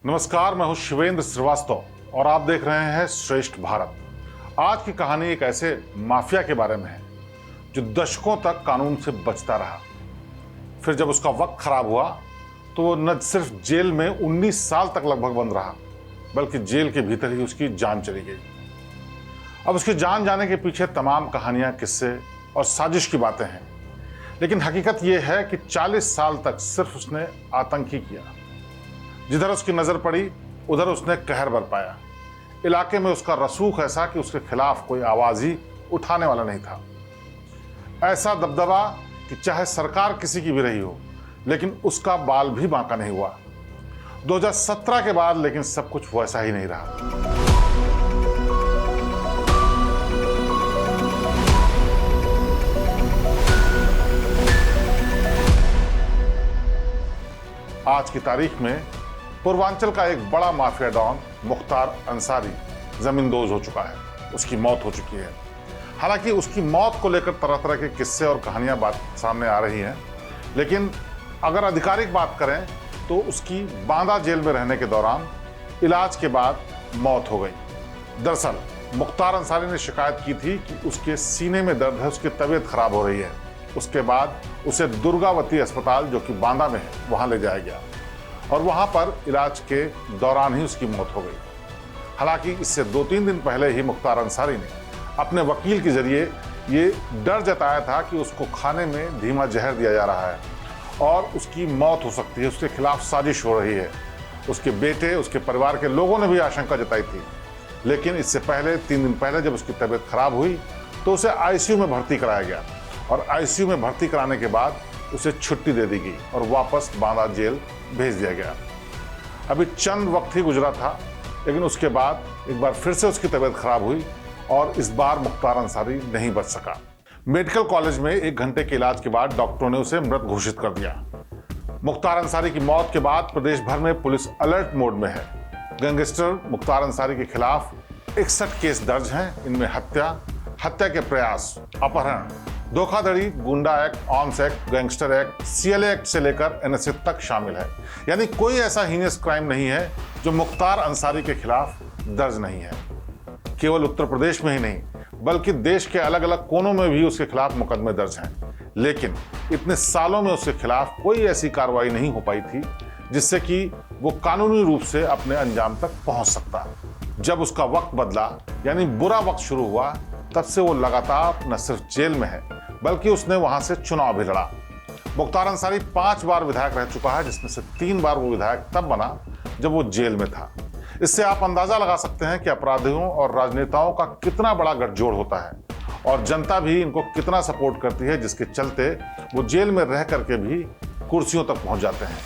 नमस्कार, मैं हूं शिवेंद्र श्रीवास्तव और आप देख रहे हैं श्रेष्ठ भारत। आज की कहानी एक ऐसे माफिया के बारे में है जो दशकों तक कानून से बचता रहा। फिर जब उसका वक्त खराब हुआ तो वो न सिर्फ जेल में 19 साल तक लगभग बंद रहा, बल्कि जेल के भीतर ही उसकी जान चली गई। अब उसकी जान जाने के पीछे तमाम कहानियां, किस्से और साजिश की बातें हैं, लेकिन हकीकत यह है कि 40 साल तक सिर्फ उसने आतंक ही किया। जिधर उसकी नजर पड़ी उधर उसने कहर बरपाया। इलाके में उसका रसूख ऐसा कि उसके खिलाफ कोई आवाज ही उठाने वाला नहीं था। ऐसा दबदबा कि चाहे सरकार किसी की भी रही हो, लेकिन उसका बाल भी बांका नहीं हुआ। 2017 के बाद लेकिन सब कुछ वैसा ही नहीं रहा। आज की तारीख में पूर्वांचल का एक बड़ा माफिया डॉन मुख्तार अंसारी जमींदोज हो चुका है। उसकी मौत हो चुकी है। हालांकि उसकी मौत को लेकर तरह तरह के किस्से और कहानियां बात सामने आ रही हैं, लेकिन अगर आधिकारिक बात करें तो उसकी बांदा जेल में रहने के दौरान इलाज के बाद मौत हो गई। दरअसल मुख्तार अंसारी ने शिकायत की थी कि उसके सीने में दर्द है, उसकी तबीयत खराब हो रही है। उसके बाद उसे दुर्गावती अस्पताल, जो कि बांदा में है, वहां ले जाया गया और वहां पर इलाज के दौरान ही उसकी मौत हो गई। हालांकि इससे 2-3 दिन पहले ही मुख्तार अंसारी ने अपने वकील के जरिए ये डर जताया था कि उसको खाने में धीमा जहर दिया जा रहा है और उसकी मौत हो सकती है, उसके खिलाफ साजिश हो रही है। उसके बेटे, उसके परिवार के लोगों ने भी आशंका जताई थी। लेकिन इससे पहले 3 दिन पहले जब उसकी तबीयत खराब हुई तो उसे आईसीयू में भर्ती कराया गया और आईसीयू में भर्ती कराने के बाद उसे छुट्टी दे दी गई और वापस बांदा जेल भेज दिया गया। अभी चंद वक्त ही गुजरा था, लेकिन उसके बाद एक बार फिर से उसकी तबीयत खराब हुई और इस बार मुख्तार अंसारी नहीं बच सका। मेडिकल कॉलेज में 1 घंटे के इलाज के बाद डॉक्टरों ने उसे मृत घोषित कर दिया। मुख्तार अंसारी की मौत के बाद प्रदेश भर में पुलिस अलर्ट मोड में है। गैंगस्टर मुख्तार अंसारी के खिलाफ 61 केस दर्ज हैं। इनमें हत्या के प्रयास, अपहरण, धोखाधड़ी, गुंडा act, arms act, gangster act, CLA act से लेकर एनएसए तक शामिल है। यानी कोई ऐसा हीनियस क्राइम नहीं है जो मुख्तार अंसारी के खिलाफ दर्ज नहीं है। केवल उत्तर प्रदेश में ही नहीं, बल्कि देश के अलग अलग कोनों में भी उसके खिलाफ मुकदमे दर्ज हैं। लेकिन इतने सालों में उसके खिलाफ कोई ऐसी कार्रवाई नहीं हो पाई थी जिससे कि वो कानूनी रूप से अपने अंजाम तक पहुंच सकता। जब उसका वक्त बदला, यानी बुरा वक्त शुरू हुआ, तब से वो लगातार न सिर्फ जेल में है, बल्कि उसने वहां से चुनाव भी लड़ा। मुख्तार अंसारी 5 बार विधायक रह चुका है, जिसमें से 3 बार वो विधायक तब बना जब वो जेल में था। इससे आप अंदाजा लगा सकते हैं कि अपराधियों और राजनेताओं का कितना बड़ा गठजोड़ होता है और जनता भी इनको कितना सपोर्ट करती है, जिसके चलते वो जेल में रह करके भी कुर्सियों तक पहुंच जाते हैं।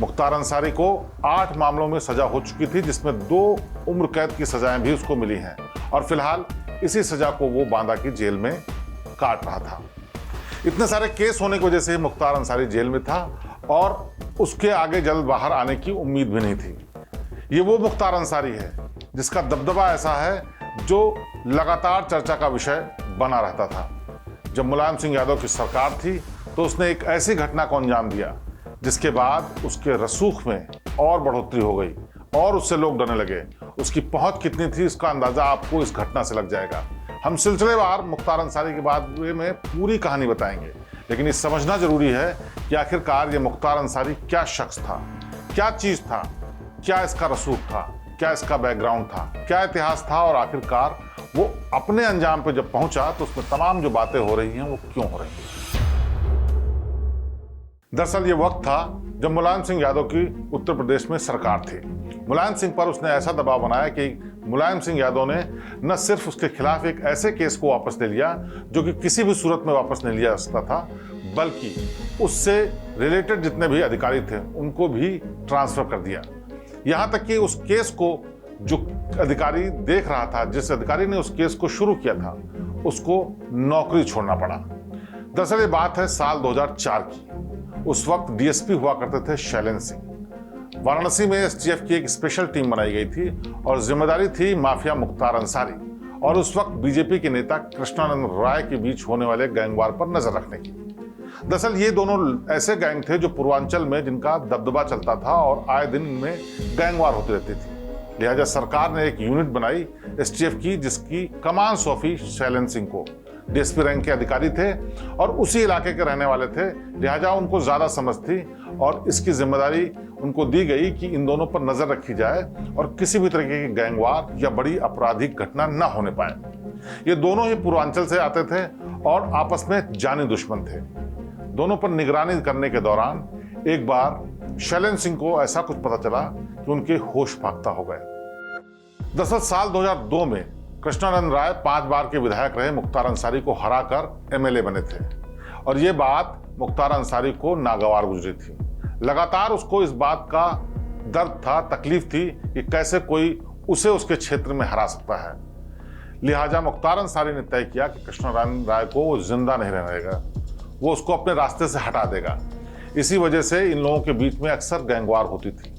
मुख्तार अंसारी को 8 मामलों में सजा हो चुकी थी, जिसमें 2 उम्र कैद की सजाएं भी उसको मिली हैं और फिलहाल इसी सजा को वो बांदा की जेल में काट रहा था। इतने सारे केस होने की वजह से मुख्तार अंसारी जेल में था और उसके आगे जल्द बाहर आने की उम्मीद भी नहीं थी। ये वो मुख्तार अंसारी है जिसका दबदबा ऐसा है जो लगातार चर्चा का विषय बना रहता था। जब मुलायम सिंह यादव की सरकार थी तो उसने एक ऐसी घटना को अंजाम दिया जिसके बाद उसके रसूख में और बढ़ोतरी हो गई और उससे लोग डरने लगे। उसकी पहुंच कितनी थी इसका अंदाजा आपको इस घटना से लग जाएगा। हम सिलसिलेवार मुख्तार अंसारी के बारे में पूरी कहानी बताएंगे, लेकिन ये समझना जरूरी है कि आखिरकार ये मुख्तार अंसारी क्या शख्स था, क्या चीज था, क्या इसका रसूख था, क्या इसका बैकग्राउंड था, क्या इतिहास था और आखिरकार वो अपने अंजाम पे जब पहुंचा तो उसमें तमाम जो बातें हो रही हैं वो क्यों हो रही हैं। दरअसल ये वक्त था जब मुलायम सिंह यादव की उत्तर प्रदेश में सरकार थी। मुलायम सिंह पर उसने ऐसा दबाव बनाया कि मुलायम सिंह यादव ने न सिर्फ उसके खिलाफ एक ऐसे केस को वापस ले लिया जो कि किसी भी सूरत में वापस नहीं लिया जा सकता था, बल्कि उससे रिलेटेड जितने भी अधिकारी थे उनको भी ट्रांसफर कर दिया। यहां तक कि उस केस को जो अधिकारी देख रहा था, जिस अधिकारी ने उस केस को शुरू किया था, उसको नौकरी छोड़ना पड़ा। दरअसल ये बात है साल 2004 की। उस वक्त डीएसपी हुआ करते थे शैलेंद्र सिंह। वाराणसी में एसटीएफ की एक स्पेशल टीम बनाई गई थी और जिम्मेदारी थी माफिया मुख्तार अंसारी और उस वक्त बीजेपी के नेता कृष्णानंद राय के बीच होने वाले गैंगवार पर नजर रखने की। दरअसल ये दोनों ऐसे गैंग थे जो पूर्वांचल में जिनका दबदबा चलता था और आए दिन इनमें गैंगवार होती रहती थी। लिहाजा सरकार ने एक यूनिट बनाई एसटीएफ की, जिसकी कमान सौंपी शैलेंद्र सिंह को। डीएसपी रैंक के अधिकारी थे और उसी इलाके के रहने वाले थे, लिहाजा उनको ज्यादा समझ थी और इसकी जिम्मेदारी उनको दी गई कि इन दोनों पर नजर रखी जाए और किसी भी तरीके की गैंगवार या बड़ी आपराधिक घटना न होने पाए। ये दोनों ही पूर्वांचल से आते थे और आपस में जानी दुश्मन थे। दोनों पर निगरानी करने के दौरान एक बार शैलेंद्र सिंह को ऐसा कुछ पता चला कि उनके होश फाख्ता हो गए। दरअसल साल 2002 में कृष्णानंद राय 5 बार के विधायक रहे मुख्तार अंसारी को हराकर एमएलए बने थे और ये बात मुख्तार अंसारी को नागवार गुजरी थी। लगातार उसको इस बात का दर्द था, तकलीफ थी कि कैसे कोई उसे उसके क्षेत्र में हरा सकता है। लिहाजा मुख्तार अंसारी ने तय किया कि कृष्णानंद राय को वो जिंदा नहीं रहने देगा, वो उसको अपने रास्ते से हटा देगा। इसी वजह से इन लोगों के बीच में अक्सर गैंगवार होती थी।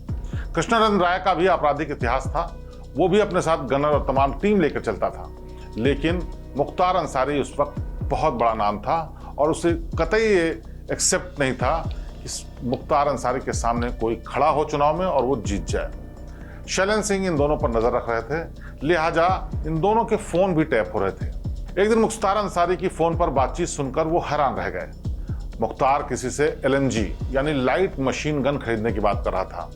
कृष्णानंद राय का भी आपराधिक इतिहास था, वो भी अपने साथ गनर और तमाम टीम लेकर चलता था, लेकिन मुख्तार अंसारी उस वक्त बहुत बड़ा नाम था और उसे कतई ये एक्सेप्ट नहीं था कि मुख्तार अंसारी के सामने कोई खड़ा हो चुनाव में और वो जीत जाए। शैलेंद्र सिंह इन दोनों पर नजर रख रहे थे, लिहाजा इन दोनों के फोन भी टैप हो रहे थे। एक दिन मुख्तार अंसारी की फोन पर बातचीत सुनकर वो हैरान रह गए। मुख्तार किसी से एलएमजी यानी लाइट मशीन गन खरीदने की बात कर रहा था।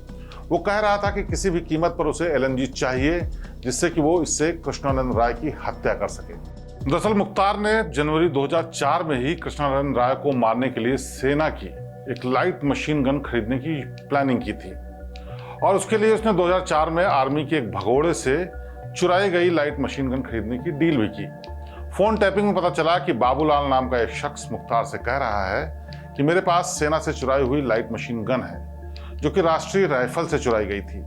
वो कह रहा था कि किसी भी कीमत पर उसे एलएमजी चाहिए, जिससे कि वो इससे कृष्णानंद राय की हत्या कर सके। दरअसल मुख्तार ने जनवरी 2004 में ही कृष्णानंद राय को मारने के लिए सेना की एक लाइट मशीन गन खरीदने की प्लानिंग की थी और उसके लिए उसने 2004 में आर्मी के एक भगोड़े से चुराई गई लाइट मशीन गन खरीदने की डील भी की। फोन टैपिंग में पता चला कि बाबूलाल नाम का एक शख्स मुख्तार से कह रहा है कि मेरे पास सेना से चुराई हुई लाइट मशीन गन है जो कि राष्ट्रीय राइफल से चुराई गई थी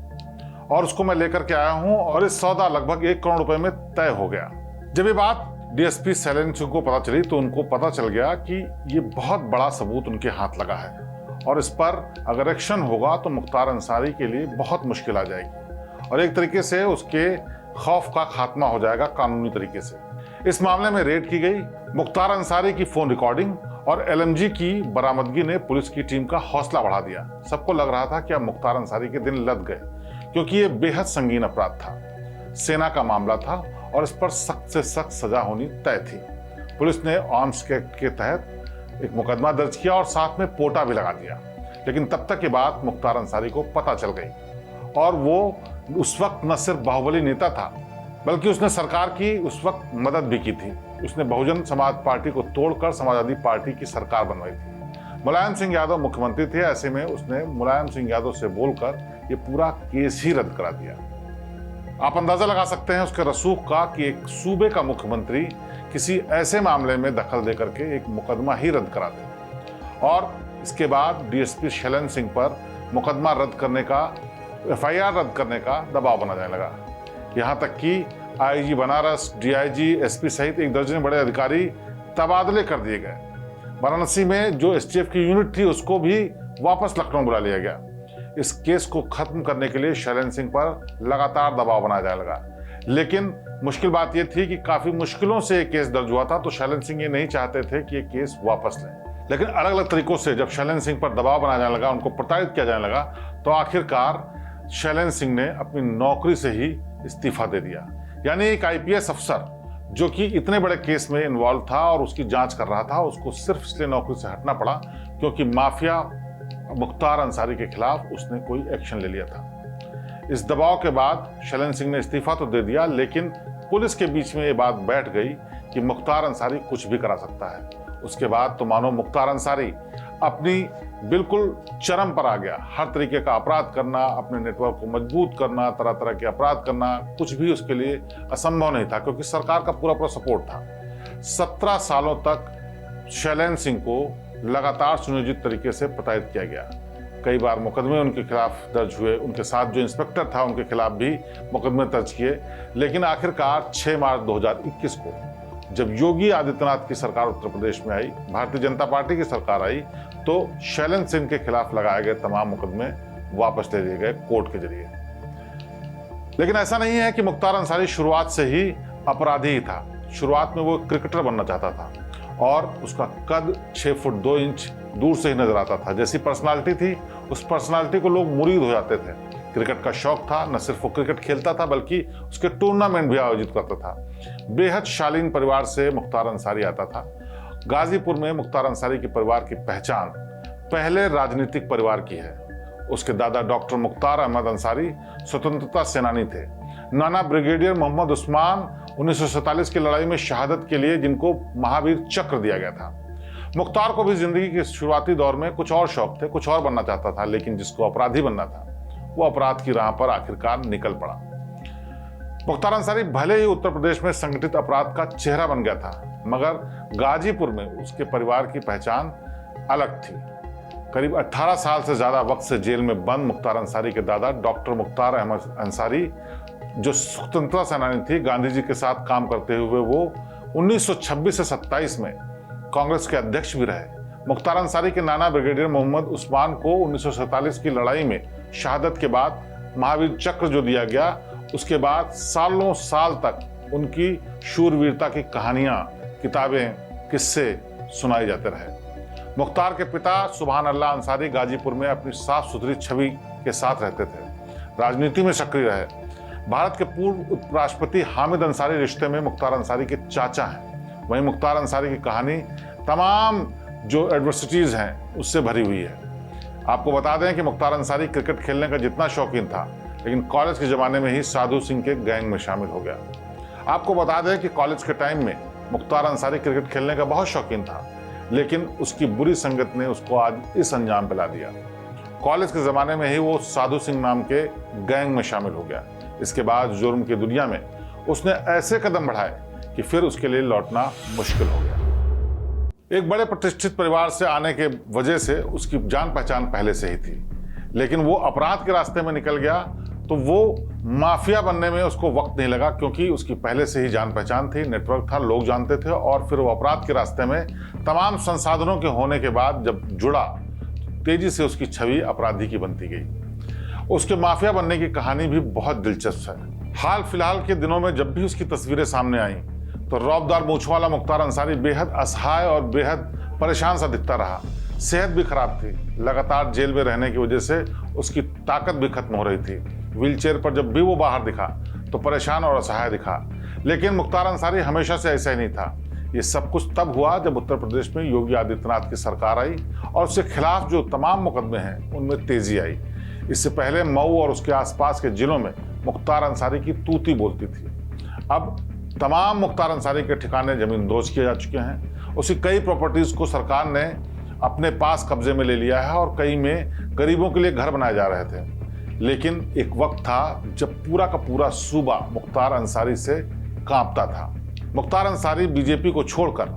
और उसको मैं लेकर के आया हूं और इस सौदा लगभग 1 करोड़ रुपए में तय हो गया। जब ये बात डीएसपी शैलेंद्र सिंह को पता चली तो उनको पता चल गया कि ये बहुत बड़ा सबूत उनके हाथ लगा है और इस पर अगर एक्शन होगा तो मुख्तार अंसारी के लिए बहुत मुश्किल आ जाएगी और एक तरीके से उसके खौफ का खात्मा हो जाएगा कानूनी तरीके से। इस मामले में रेड की गई। मुख्तार अंसारी की फोन रिकॉर्डिंग और एलएमजी की बरामदगी ने पुलिस की टीम का हौसला बढ़ा दिया। सबको लग रहा था कि अब मुख्तार अंसारी के दिन लद गए, क्योंकि ये बेहद संगीन अपराध था, सेना का मामला था और इस पर सख्त से सख्त सजा होनी तय थी। पुलिस ने आर्म्स एक्ट के तहत एक मुकदमा दर्ज किया और साथ में पोटा भी लगा दिया, लेकिन तब तक ये बात मुख्तार अंसारी को पता चल गई और वो उस वक्त न सिर्फ बाहुबली नेता था बल्कि उसने सरकार की उस वक्त मदद भी की थी। उसने बहुजन समाज पार्टी को तोड़कर समाजवादी पार्टी की सरकार बनवाई थी। मुलायम सिंह यादव मुख्यमंत्री थे, ऐसे में उसने मुलायम सिंह यादव से बोलकर ये पूरा केस ही रद्द करा दिया। आप अंदाजा लगा सकते हैं उसके रसूख का कि एक सूबे का मुख्यमंत्री किसी ऐसे मामले में दखल देकर के एक मुकदमा ही रद्द करा दे और इसके बाद डीएसपी शैलेंद्र सिंह पर मुकदमा रद्द करने का, एफआईआर रद्द करने का दबाव बना जाने लगा। यहाँ तक कि आईजी बनारस, डीआईजी, एसपी सहित 1 दर्जन बड़े अधिकारी तबादले कर दिए गए। वाराणसी में जो एसटीएफ की यूनिट थी उसको भी वापस लखनऊ बुला लिया गया। इस केस को खत्म करने के लिए शैलेंद्र सिंह पर लगातार दबाव बनाया जाने लगा, लेकिन मुश्किल बात यह थी कि काफी मुश्किलों से ये केस दर्ज हुआ था, तो शैलेंद्र सिंह ये नहीं चाहते थे कि ये केस वापस लें। लेकिन अलग अलग तरीकों से जब शैलेंद्र सिंह पर दबाव बनाया जाने लगा, उनको प्रताड़ित किया जाने लगा, तो आखिरकार शैलेंद्र सिंह ने अपनी नौकरी से ही इस्तीफा दे दिया। यानी एक आईपीएस अफसर जो कि इतने बड़े केस में इन्वॉल्व था और उसकी जांच कर रहा था, उसको सिर्फ इसलिए नौकरी से हटना पड़ा क्योंकि माफिया मुख्तार अंसारी के खिलाफ उसने कोई एक्शन ले लिया था। इस दबाव के बाद शैलेंद्र सिंह ने इस्तीफा तो दे दिया, लेकिन पुलिस के बीच में ये बात बैठ गई कि मुख्तार अंसारी कुछ भी करा सकता है। उसके बाद तो मानो मुख्तार अंसारी अपनी बिल्कुल चरम पर आ गया। हर तरीके का अपराध करना, अपने नेटवर्क को मजबूत करना, तरह तरह के अपराध करना, कुछ भी उसके लिए असंभव नहीं था क्योंकि सरकार का पूरा सपोर्ट था। 17 सालों तक शैलेंद्र सिंह को लगातार सुनियोजित तरीके से प्रताड़ित किया गया। कई बार मुकदमे उनके खिलाफ दर्ज हुए, उनके साथ जो इंस्पेक्टर था उनके खिलाफ भी मुकदमे दर्ज किए, लेकिन आखिरकार 6 मार्च 2021 को जब योगी आदित्यनाथ की सरकार उत्तर प्रदेश में आई, भारतीय जनता पार्टी की सरकार आई, तो शैलेंद्र सिंह के खिलाफ लगाए गए तमाम मुकदमे वापस ले लिए गए कोर्ट के जरिए। लेकिन ऐसा नहीं है कि मुख्तार अंसारी शुरुआत से ही अपराधी ही था। शुरुआत में वो क्रिकेटर बनना चाहता था और उसका कद 6 फुट 2 इंच दूर से ही नजर आता था। जैसी पर्सनालिटी थी, उस पर्सनालिटी को लोग मुरीद हो जाते थे। क्रिकेट का शौक था, न सिर्फ वो क्रिकेट खेलता था बल्कि उसके टूर्नामेंट भी आयोजित करता था। बेहद शालीन परिवार से मुख्तार अंसारी आता था। गाजीपुर में मुख्तार अंसारी के परिवार की पहचान पहले राजनीतिक परिवार की है। उसके दादा डॉक्टर मुख्तार अहमद अंसारी स्वतंत्रता सेनानी थे। नाना ब्रिगेडियर मोहम्मद उस्मान 1947 की लड़ाई में शहादत के लिए जिनको महावीर चक्र दिया गया था। मुख्तार को भी जिंदगी के शुरुआती दौर में कुछ और शौक थे, कुछ और बनना चाहता था, लेकिन जिसको अपराधी बनना था वो अपराध की राह पर आखिरकार निकल पड़ा। मुख्तार अंसारी भले ही उत्तर प्रदेश में संगठित अपराध का चेहरा बन गया था, मगर गाजीपुर में उसके परिवार की पहचान अलग थी। करीब 18 साल से ज्यादा वक्त से जेल में बंद मुख्तार अंसारी के दादा डॉक्टर मुख्तार अहमद अंसारी, जो स्वतंत्रता सेनानी थी, गांधी जी के साथ काम करते हुए वो 1926 से 27 में कांग्रेस के अध्यक्ष भी रहे। मुख्तार अंसारी के नाना ब्रिगेडियर मोहम्मद उस्मान को 1947 की लड़ाई में शहादत के बाद महावीर चक्र जो दिया गया, उसके बाद सालों साल तक उनकी शूरवीरता की कहानियां, किताबें, किस्से सुनाए जाते रहे। मुख्तार के पिता सुभान अल्लाह अंसारी गाजीपुर में अपनी साफ सुथरी छवि के साथ रहते थे, राजनीति में सक्रिय रहे। भारत के पूर्व उपराष्ट्रपति हामिद अंसारी रिश्ते में मुख्तार अंसारी के चाचा हैं। वहीं मुख्तार अंसारी की कहानी तमाम जो एडवर्सिटीज हैं उससे भरी हुई है। आपको बता दें कि मुख्तार अंसारी क्रिकेट खेलने का जितना शौकीन था, लेकिन कॉलेज के ज़माने में ही साधु सिंह के गैंग में शामिल हो गया। आपको बता दें कि कॉलेज के टाइम में मुख्तार अंसारी क्रिकेट खेलने का बहुत शौकीन था, लेकिन उसकी बुरी संगत ने उसको आज इस अंजाम पे ला दिया। कॉलेज के ज़माने में ही वो साधु सिंह नाम के गैंग में शामिल हो गया। इसके बाद जुर्म की दुनिया में उसने ऐसे कदम बढ़ाए कि फिर उसके लिए लौटना मुश्किल हो गया। एक बड़े प्रतिष्ठित परिवार से आने के वजह से उसकी जान पहचान पहले से ही थी, लेकिन वो अपराध के रास्ते में निकल गया तो वो माफिया बनने में उसको वक्त नहीं लगा, क्योंकि उसकी पहले से ही जान पहचान थी, नेटवर्क था, लोग जानते थे। और फिर वो अपराध के रास्ते में तमाम संसाधनों के होने के बाद जब जुड़ा, तेजी से उसकी छवि अपराधी की बनती गई। उसके माफिया बनने की कहानी भी बहुत दिलचस्प है। हाल फिलहाल के दिनों में जब भी उसकी तस्वीरें सामने आई तो रौबदार मूंछ वाला मुख्तार अंसारी बेहद असहाय और बेहद परेशान सा दिखता रहा। सेहत भी खराब थी, लगातार जेल में रहने की वजह से उसकी ताकत भी खत्म हो रही थी। व्हीलचेयर पर जब भी वो बाहर दिखा तो परेशान और असहाय दिखा। लेकिन मुख्तार अंसारी हमेशा से ऐसा ही नहीं था। ये सब कुछ तब हुआ जब उत्तर प्रदेश में योगी आदित्यनाथ की सरकार आई और उसके खिलाफ जो तमाम मुकदमे हैं उनमें तेजी आई। इससे पहले मऊ और उसके आसपास के जिलों में मुख्तार अंसारी की तूती बोलती थी। अब तमाम मुख्तार अंसारी के ठिकाने जमींदोज किए जा चुके हैं। उसकी कई प्रॉपर्टीज को सरकार ने अपने पास कब्जे में ले लिया है और कई में गरीबों के लिए घर बनाए जा रहे थे। लेकिन एक वक्त था जब पूरा का पूरा सूबा मुख्तार अंसारी से कांपता था। मुख्तार अंसारी बीजेपी को छोड़कर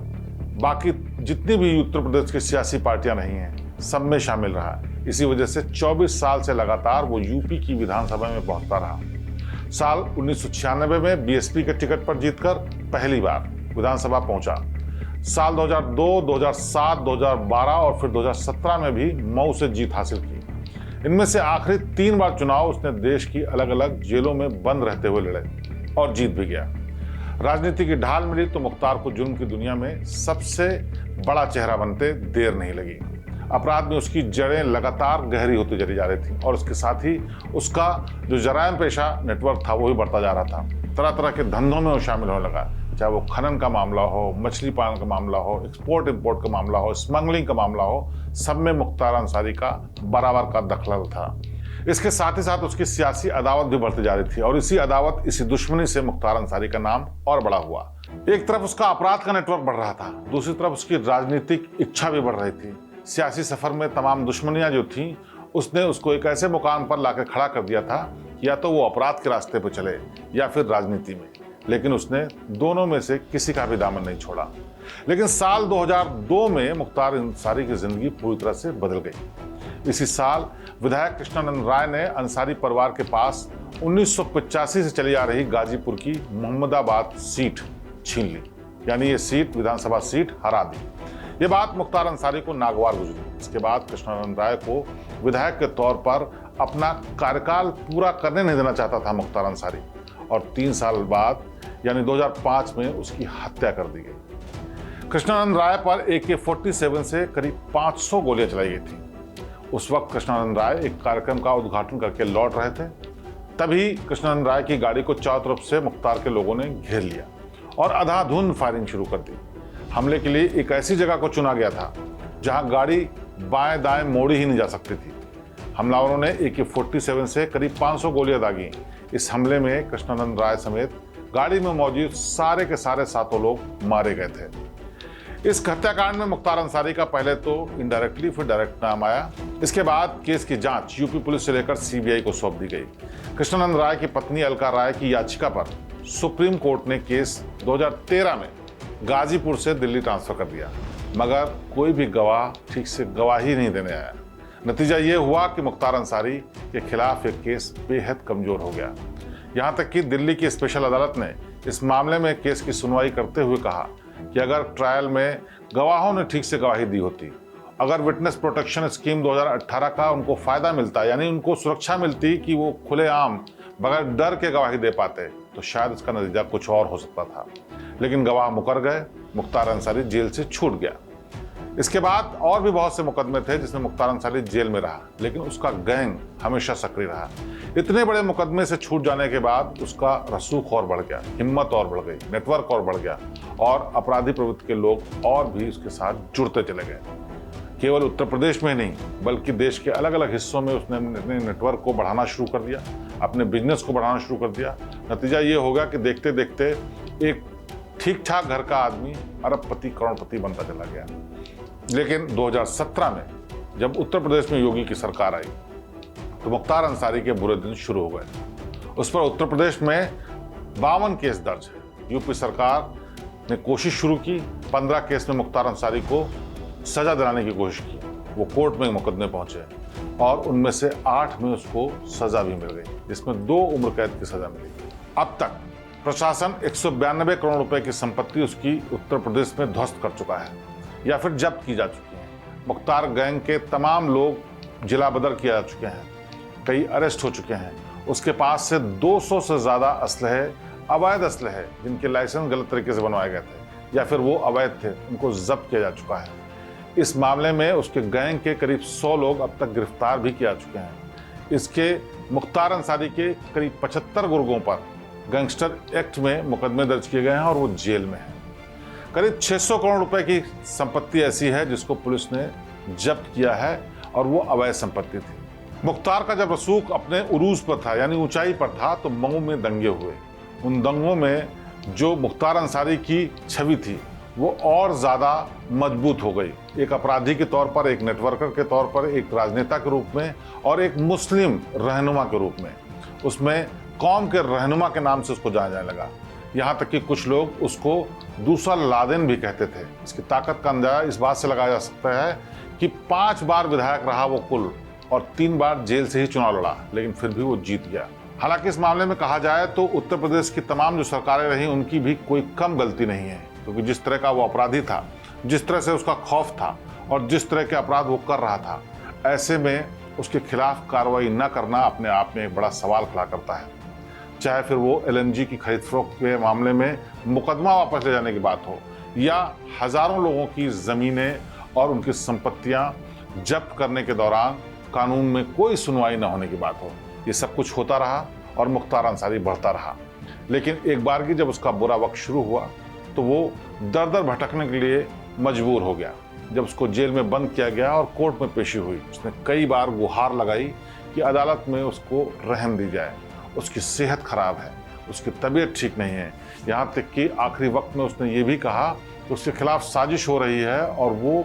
बाकी जितनी भी उत्तर प्रदेश की सियासी पार्टियां रही हैं सब में शामिल रहा। इसी वजह से 24 साल से लगातार वो यूपी की विधानसभा में पहुंचता रहा। साल 1996 में बीएसपी के टिकट पर जीतकर पहली बार विधानसभा पहुंचा। साल 2002, 2007, 2012 और फिर 2017 में भी मऊ से जीत हासिल की। इनमें से आखिरी 3 बार चुनाव उसने देश की अलग अलग जेलों में बंद रहते हुए लड़े और जीत भी गया। राजनीति की ढाल मिली तो मुख्तार को जुर्म की दुनिया में सबसे बड़ा चेहरा बनते देर नहीं लगी। अपराध में उसकी जड़ें लगातार गहरी होती चली जा रही थी और उसके साथ ही उसका जो जराइम पेशा नेटवर्क था वो भी बढ़ता जा रहा था। तरह तरह के धंधों में वो शामिल होने लगा, चाहे वो खनन का मामला हो, मछली पालन का मामला हो, एक्सपोर्ट इंपोर्ट का मामला हो, स्मगलिंग का मामला हो, सब में मुख्तार अंसारी का बराबर का दखल था। इसके साथ ही साथ उसकी सियासी अदावत भी बढ़ती जा रही थी और इसी अदावत, इसी दुश्मनी से मुख्तार अंसारी का नाम और बड़ा हुआ। एक तरफ उसका अपराध का नेटवर्क बढ़ रहा था, दूसरी तरफ उसकी राजनीतिक इच्छा भी बढ़ रही थी। सियासी सफर में तमाम दुश्मनियां जो थीं उसने उसको एक ऐसे मुकाम पर लाकर खड़ा कर दिया था, या तो वो अपराध के रास्ते पर चले या फिर राजनीति में। लेकिन उसने दोनों में से किसी का भी दामन नहीं छोड़ा। लेकिन साल 2002 में मुख्तार अंसारी की जिंदगी पूरी तरह से बदल गई। इसी साल विधायक कृष्णानंद राय ने अंसारी परिवार के पास 1985 से चली आ रही गाजीपुर की मोहम्मदाबाद सीट छीन ली, यानी ये सीट, विधानसभा सीट हरा दी। ये बात मुख्तार अंसारी को नागवार गुजरी। इसके बाद कृष्णानंद राय को विधायक के तौर पर अपना कार्यकाल पूरा करने नहीं देना चाहता था मुख्तार अंसारी, और 3 साल बाद यानी 2005 में उसकी हत्या कर दी गई। कृष्णानंद राय पर AK-47 से करीब 500 गोलियां चलाई गई थी। उस वक्त कृष्णानंद राय एक कार्यक्रम का उद्घाटन करके लौट रहे थे। तभी कृष्णानंद राय की गाड़ी को चारों तरफ से मुख्तार के लोगों ने घेर लिया और अंधाधुंध फायरिंग शुरू कर दी। हमले के लिए एक ऐसी जगह को चुना गया था जहां गाड़ी बाएं दाएं मोड़ी ही नहीं जा सकती थी। हमलावरों ने AK-47 से करीब 500 गोलियां दागी। इस हमले में कृष्णानंद राय समेत गाड़ी में मौजूद सारे के सारे 7 लोग मारे गए थे। इस हत्याकांड में मुख्तार अंसारी का पहले तो इनडायरेक्टली फिर डायरेक्ट नाम आया। इसके बाद केस की जांच यूपी पुलिस से लेकर CBI को सौंप दी गई। कृष्णानंद राय की पत्नी अलका राय की याचिका पर सुप्रीम कोर्ट ने केस 2013 में गाजीपुर से दिल्ली ट्रांसफर कर दिया, मगर कोई भी गवाह ठीक से गवाही नहीं देने आया। नतीजा ये हुआ कि मुख्तार अंसारी के खिलाफ एक केस बेहद कमजोर हो गया। यहाँ तक कि दिल्ली की स्पेशल अदालत ने इस मामले में केस की सुनवाई करते हुए कहा कि अगर ट्रायल में गवाहों ने ठीक से गवाही दी होती, अगर विटनेस प्रोटेक्शन स्कीम 2018 का उनको फायदा मिलता, यानी उनको सुरक्षा मिलती कि वो खुलेआम बगैर डर के गवाही दे पाते, तो शायद इसका नतीजा कुछ और हो सकता था। लेकिन गवाह मुकर गए, मुख्तार अंसारी जेल से छूट गया। इसके बाद और भी बहुत से मुकदमे थे जिसमें मुख्तार अंसारी जेल में रहा, लेकिन उसका गैंग हमेशा सक्रिय रहा। इतने बड़े मुकदमे से छूट जाने के बाद उसका रसूख और बढ़ गया, हिम्मत और बढ़ गई, नेटवर्क और बढ़ गया और अपराधी प्रवृत्ति के लोग और भी उसके साथ जुड़ते चले गए। केवल उत्तर प्रदेश में नहीं बल्कि देश के अलग अलग हिस्सों में उसने अपने नेटवर्क को बढ़ाना शुरू कर दिया, अपने बिजनेस को बढ़ाना शुरू कर दिया। नतीजा ये होगा कि देखते देखते एक ठीक ठाक घर का आदमी अरबपति करोड़पति बनता चला गया। लेकिन 2017 में जब उत्तर प्रदेश में योगी की सरकार आई तो मुख्तार अंसारी के बुरे दिन शुरू हो गए। उस पर उत्तर प्रदेश में 52 केस दर्ज है। यूपी सरकार ने कोशिश शुरू की, 15 केस में मुख्तार अंसारी को सजा दिलाने की कोशिश की। वो कोर्ट में मुकदमे पहुंचे और उनमें से 8 में उसको सजा भी मिल गई, जिसमें 2 उम्र कैद की सजा मिली। अब तक प्रशासन 192 करोड़ रुपए की संपत्ति उसकी उत्तर प्रदेश में ध्वस्त कर चुका है या फिर जब्त की जा चुकी है। मुख्तार गैंग के तमाम लोग जिला बदर किए जा चुके हैं, कई अरेस्ट हो चुके हैं। उसके पास से 200 से ज़्यादा असलहे, अवैध असलहे जिनके लाइसेंस गलत तरीके से बनवाए गए थे या फिर वो अवैध थे, उनको जब्त किया जा चुका है। इस मामले में उसके गैंग के करीब 100 लोग अब तक गिरफ्तार भी किया चुके हैं। इसके मुख्तार अंसारी के करीब 75 गुर्गों पर गैंगस्टर एक्ट में मुकदमे दर्ज किए गए हैं और वो जेल में है। करीब 600 करोड़ रुपए की संपत्ति ऐसी है जिसको पुलिस ने जब्त किया है और वो अवैध संपत्ति थी। मुख्तार का जब रसूख अपने उरूज पर था, यानी ऊंचाई पर था, तो मऊ में दंगे हुए। उन दंगों में जो मुख्तार अंसारी की छवि थी वो और ज़्यादा मजबूत हो गई। एक अपराधी के तौर पर, एक नेटवर्कर के तौर पर, एक राजनेता के रूप में और एक मुस्लिम रहनुमा के रूप में। उसमें कौम के रहनुमा के नाम से उसको जाना जाने लगा। यहाँ तक कि कुछ लोग उसको दूसरा लादेन भी कहते थे। इसकी ताकत का अंदाजा इस बात से लगाया जा सकता है कि 5 बार विधायक रहा वो कुल और 3 बार जेल से ही चुनाव लड़ा, लेकिन फिर भी वो जीत गया। हालांकि इस मामले में कहा जाए तो उत्तर प्रदेश की तमाम जो सरकारें रहीं उनकी भी कोई कम गलती नहीं है, क्योंकि जिस तरह का वो अपराधी था, जिस तरह से उसका खौफ था और जिस तरह के अपराध वो कर रहा था, ऐसे में उसके खिलाफ कार्रवाई न करना अपने आप में एक बड़ा सवाल खड़ा करता है। चाहे फिर वो LNG की खरीद फरोख्त के मामले में मुकदमा वापस ले जाने की बात हो या हजारों लोगों की ज़मीनें और उनकी संपत्तियां जब्त करने के दौरान कानून में कोई सुनवाई न होने की बात हो। ये सब कुछ होता रहा और मुख्तार अंसारी बढ़ता रहा। लेकिन एक बार की जब उसका बुरा वक्त शुरू हुआ तो वो दर दर भटकने के लिए मजबूर हो गया। जब उसको जेल में बंद किया गया और कोर्ट में पेशी हुई, उसने कई बार गुहार लगाई कि अदालत में उसको रहम दी जाए। उसकी सेहत खराब है, उसकी तबीयत ठीक नहीं है। यहाँ तक कि आखिरी वक्त में उसने ये भी कहा कि उसके खिलाफ साजिश हो रही है और वो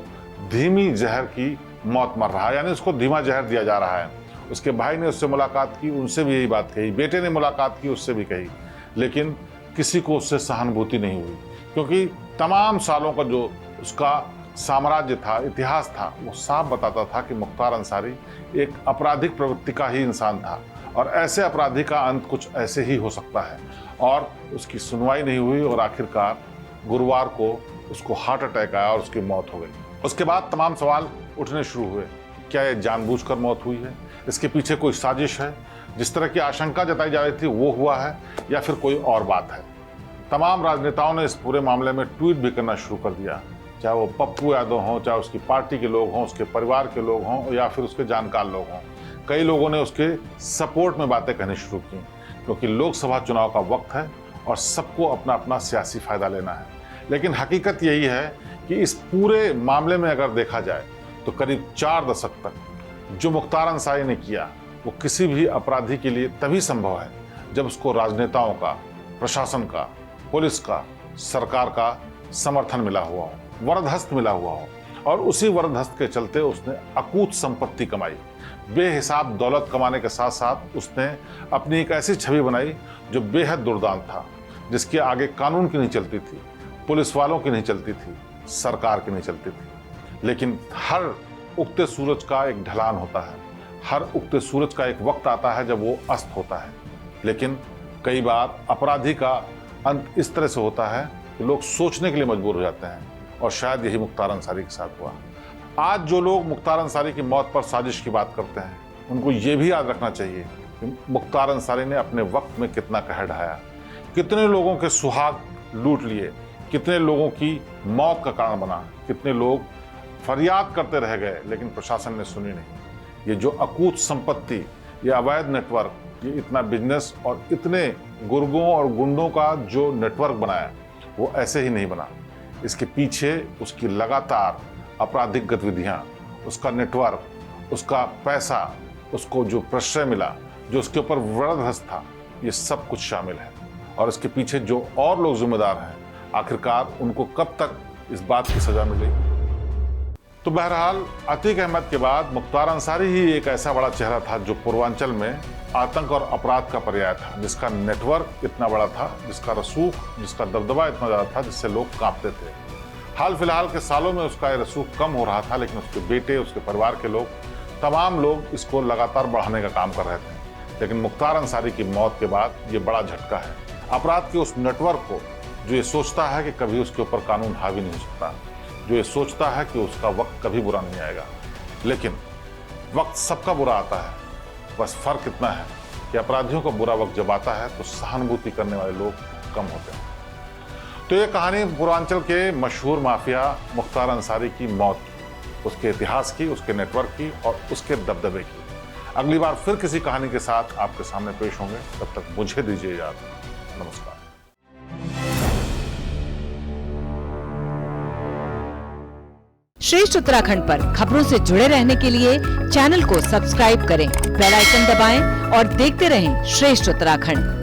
धीमी जहर की मौत मर रहा है, यानी उसको धीमा जहर दिया जा रहा है। उसके भाई ने उससे मुलाकात की, उनसे भी यही बात कही। बेटे ने मुलाकात की, उससे भी कही, लेकिन किसी को उससे सहानुभूति नहीं हुई, क्योंकि तमाम सालों का जो उसका साम्राज्य था, इतिहास था, वो साफ बताता था कि मुख्तार अंसारी एक आपराधिक प्रवृत्ति का ही इंसान था और ऐसे अपराधी का अंत कुछ ऐसे ही हो सकता है। और उसकी सुनवाई नहीं हुई और आखिरकार गुरुवार को उसको हार्ट अटैक आया और उसकी मौत हो गई। उसके बाद तमाम सवाल उठने शुरू हुए। क्या ये जानबूझकर मौत हुई है? इसके पीछे कोई साजिश है? जिस तरह की आशंका जताई जा रही थी वो हुआ है या फिर कोई और बात है? तमाम राजनेताओं ने इस पूरे मामले में ट्वीट भी करना शुरू कर दिया। चाहे वो पप्पू यादव हों, चाहे उसकी पार्टी के लोग हों, उसके परिवार के लोग हों या फिर उसके जानकार लोग हों। कई लोगों ने उसके सपोर्ट में बातें कहनी शुरू की, क्योंकि लोकसभा चुनाव का वक्त है और सबको अपना अपना सियासी फायदा लेना है। लेकिन हकीकत यही है कि इस पूरे मामले में अगर देखा जाए तो करीब 4 दशक तक जो मुख्तार अंसारी ने किया वो किसी भी अपराधी के लिए तभी संभव है जब उसको राजनेताओं का, प्रशासन का, पुलिस का, सरकार का समर्थन मिला हुआ हो, वरदहस्त मिला हुआ हो। और उसी वरदहस्त के चलते उसने अकूत संपत्ति कमाई। बेहिसाब दौलत कमाने के साथ साथ उसने अपनी एक ऐसी छवि बनाई जो बेहद दुर्दांत था, जिसके आगे कानून की नहीं चलती थी, पुलिस वालों की नहीं चलती थी, सरकार की नहीं चलती थी। लेकिन हर उगते सूरज का एक ढलान होता है, हर उगते सूरज का एक वक्त आता है जब वो अस्त होता है। लेकिन कई बार अपराधी का अंत इस तरह से होता है कि लोग सोचने के लिए मजबूर हो जाते हैं, और शायद यही मुख्तार अंसारी के साथ हुआ। आज जो लोग मुख्तार अंसारी की मौत पर साजिश की बात करते हैं, उनको ये भी याद रखना चाहिए कि मुख्तार अंसारी ने अपने वक्त में कितना कहर ढाया, कितने लोगों के सुहाग लूट लिए, कितने लोगों की मौत का कारण बना, कितने लोग फरियाद करते रह गए लेकिन प्रशासन ने सुनी नहीं। ये जो अकूत संपत्ति, ये अवैध नेटवर्क, ये इतना बिजनेस और इतने गुर्गों और गुंडों का जो नेटवर्क बनाया वो ऐसे ही नहीं बना। इसके पीछे उसकी लगातार आपराधिक गतिविधियां, उसका नेटवर्क, उसका पैसा, उसको जो प्रश्रय मिला, जो उसके ऊपर वरदहस्त था, ये सब कुछ शामिल है। और इसके पीछे जो और लोग जिम्मेदार हैं, आखिरकार उनको कब तक इस बात की सजा मिलेगी। तो बहरहाल अतीक अहमद के बाद मुख्तार अंसारी ही एक ऐसा बड़ा चेहरा था जो पूर्वांचल में आतंक और अपराध का पर्याय था, जिसका नेटवर्क इतना बड़ा था, जिसका रसूख, जिसका दबदबा इतना ज़्यादा था, जिससे लोग कांपते थे। हाल फिलहाल के सालों में उसका रसूख कम हो रहा था, लेकिन उसके बेटे, उसके परिवार के लोग, तमाम लोग इसको लगातार बढ़ाने का काम कर रहे थे। लेकिन मुख्तार अंसारी की मौत के बाद ये बड़ा झटका है अपराध के उस नेटवर्क को, जो ये सोचता है कि कभी उसके ऊपर कानून हावी नहीं हो सकता, जो ये सोचता है कि उसका वक्त कभी बुरा नहीं आएगा। लेकिन वक्त सबका बुरा आता है, बस फर्क इतना है कि अपराधियों का बुरा वक्त जब आता है तो सहानुभूति करने वाले लोग कम होते हैं। तो ये कहानी पूर्वांचल के मशहूर माफिया मुख्तार अंसारी की मौत की, उसके इतिहास की, उसके नेटवर्क की और उसके दबदबे की। अगली बार फिर किसी कहानी के साथ आपके सामने पेश होंगे, तब तक मुझे दीजिए इजाजत। नमस्कार। श्रेष्ठ उत्तराखंड पर खबरों से जुड़े रहने के लिए चैनल को सब्सक्राइब करें, बेल आइकन दबाएं और देखते रहें श्रेष्ठ उत्तराखंड।